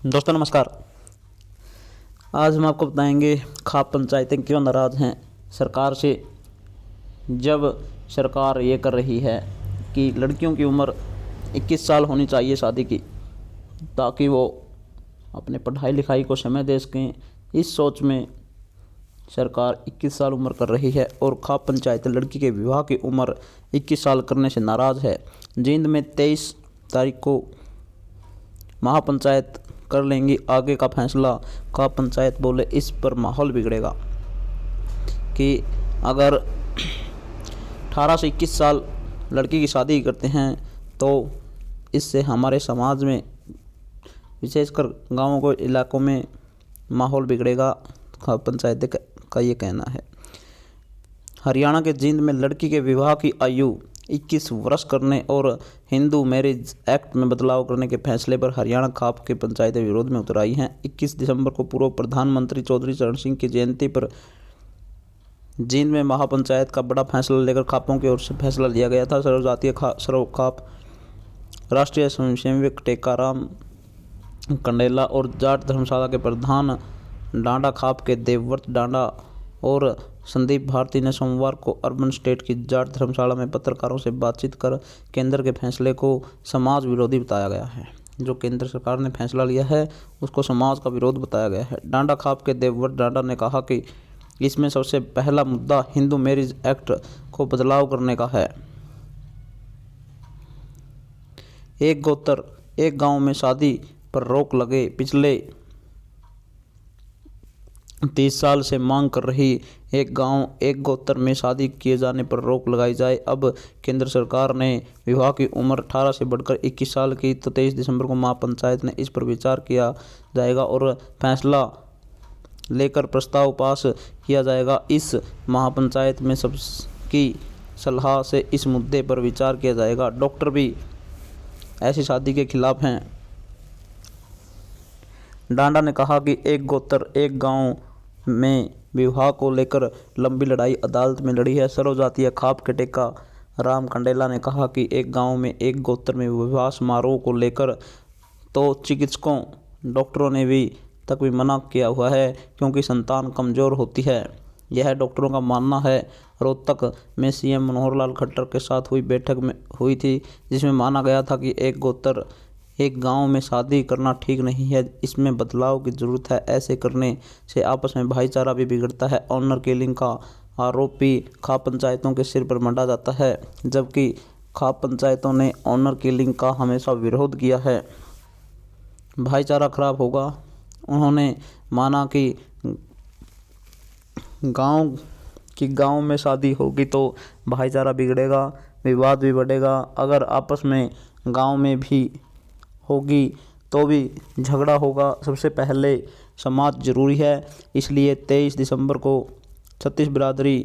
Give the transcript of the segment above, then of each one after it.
दोस्तों नमस्कार। आज हम आपको बताएंगे खाप पंचायतें क्यों नाराज़ हैं सरकार से। जब सरकार ये कर रही है कि लड़कियों की उम्र 21 साल होनी चाहिए शादी की, ताकि वो अपने पढ़ाई लिखाई को समय दे सकें, इस सोच में सरकार 21 साल उम्र कर रही है और खाप पंचायत लड़की के विवाह की उम्र 21 साल करने से नाराज़ है। जींद में 23 तारीख को महापंचायत कर लेंगी आगे का फैसला। खाप पंचायत बोले इस पर माहौल बिगड़ेगा कि अगर 18 से 21 साल लड़की की शादी करते हैं तो इससे हमारे समाज में, विशेषकर गाँवों को इलाकों में माहौल बिगड़ेगा। खाप पंचायत का ये कहना है। हरियाणा के जींद में लड़की के विवाह की आयु 21 वर्ष करने और हिंदू मैरिज एक्ट में बदलाव करने के फैसले पर हरियाणा खाप के पंचायतें विरोध में उतर आई हैं। 21 दिसंबर को पूर्व प्रधानमंत्री चौधरी चरण सिंह की जयंती पर जींद में महापंचायत का बड़ा फैसला लेकर खापों की ओर से फैसला लिया गया था। सर्वजातीय खाप राष्ट्रीय स्वयंसेवक टेकाराम कंडेला और जाट धर्मशाला के प्रधान डांडा खाप के देवव्रत डांडा और संदीप भारती ने सोमवार को अर्बन स्टेट की जाट धर्मशाला में पत्रकारों से बातचीत कर केंद्र के फैसले को समाज विरोधी बताया गया है। जो केंद्र सरकार ने फैसला लिया है उसको समाज का विरोध बताया गया है। डांडा खाप के देवव्रत डांडा ने कहा कि इसमें सबसे पहला मुद्दा हिंदू मैरिज एक्ट को बदलाव करने का है। एक गोत्र एक गांव में शादी पर रोक लगे। पिछले 30 साल से मांग कर रही एक गांव एक गोत्र में शादी किए जाने पर रोक लगाई जाए। अब केंद्र सरकार ने विवाह की उम्र 18 से बढ़कर 21 साल की, तो 23 दिसंबर को महापंचायत ने इस पर विचार किया जाएगा और फैसला लेकर प्रस्ताव पास किया जाएगा। इस महापंचायत में सबकी सलाह से इस मुद्दे पर विचार किया जाएगा। डॉक्टर भी ऐसी शादी के खिलाफ हैं। डांडा ने कहा कि एक गोत्र एक गांव में विवाह को लेकर लंबी लड़ाई अदालत में लड़ी है। सर्वजातीय खाप के टेका राम कंडेला ने कहा कि एक गांव में एक गोत्र में विवाह समारोह को लेकर तो चिकित्सकों डॉक्टरों ने भी मना किया हुआ है क्योंकि संतान कमज़ोर होती है। यह डॉक्टरों का मानना है। रोहतक में सीएम मनोहर लाल खट्टर के साथ हुई बैठक में हुई थी, जिसमें माना गया था कि एक गोत्र एक गांव में शादी करना ठीक नहीं है, इसमें बदलाव की ज़रूरत है। ऐसे करने से आपस में भाईचारा भी बिगड़ता है। ऑनर किलिंग का आरोप भी खाप पंचायतों के सिर पर मंडा जाता है, जबकि खाप पंचायतों ने ऑनर किलिंग का हमेशा विरोध किया है। भाईचारा खराब होगा। उन्होंने माना कि गांव में शादी होगी तो भाईचारा बिगड़ेगा, विवाद भी बढ़ेगा। अगर आपस में गांव में भी होगी तो भी झगड़ा होगा। सबसे पहले समाज जरूरी है, इसलिए 23 दिसंबर को 36 बिरादरी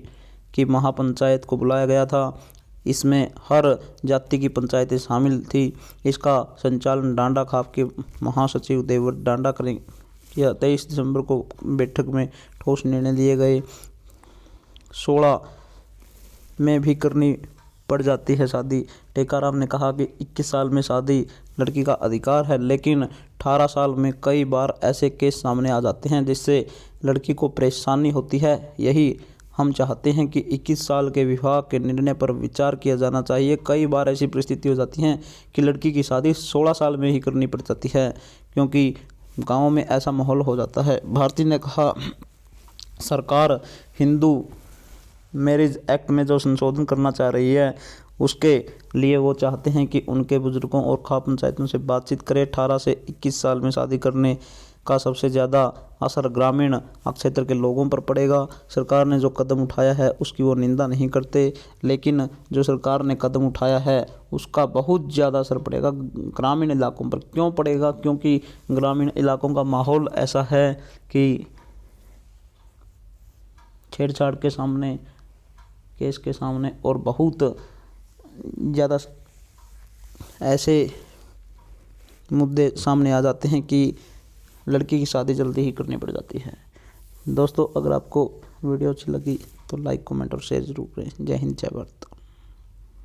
की महापंचायत को बुलाया गया था। इसमें हर जाति की पंचायतें शामिल थी। इसका संचालन डांडा खाप के महासचिव देवव्रत डांडा किया। 23 दिसंबर को बैठक में ठोस निर्णय लिए गए। 16 में भी करनी पड़ जाती है शादी। टेकाराम ने कहा कि 21 साल में शादी लड़की का अधिकार है, लेकिन 18 साल में कई बार ऐसे केस सामने आ जाते हैं जिससे लड़की को परेशानी होती है। यही हम चाहते हैं कि 21 साल के विवाह के निर्णय पर विचार किया जाना चाहिए। कई बार ऐसी परिस्थिति हो जाती हैं कि लड़की की शादी 16 साल में ही करनी पड़ जाती है, क्योंकि गाँव में ऐसा माहौल हो जाता है। भारती ने कहा सरकार हिंदू मैरिज एक्ट में जो संशोधन करना चाह रही है उसके लिए वो चाहते हैं कि उनके बुजुर्गों और खाप पंचायतों से बातचीत करें। 18 से 21 साल में शादी करने का सबसे ज़्यादा असर ग्रामीण क्षेत्र के लोगों पर पड़ेगा। सरकार ने जो कदम उठाया है उसकी वो निंदा नहीं करते, लेकिन जो सरकार ने कदम उठाया है उसका बहुत ज़्यादा असर पड़ेगा ग्रामीण इलाकों पर। क्यों पड़ेगा? क्योंकि ग्रामीण इलाकों का माहौल ऐसा है कि छेड़छाड़ के सामने, केस के सामने और बहुत ज़्यादा ऐसे मुद्दे सामने आ जाते हैं कि लड़की की शादी जल्दी ही करनी पड़ जाती है। दोस्तों, अगर आपको वीडियो अच्छी लगी तो लाइक, कमेंट और शेयर जरूर करें। जय हिंद, जय भारत।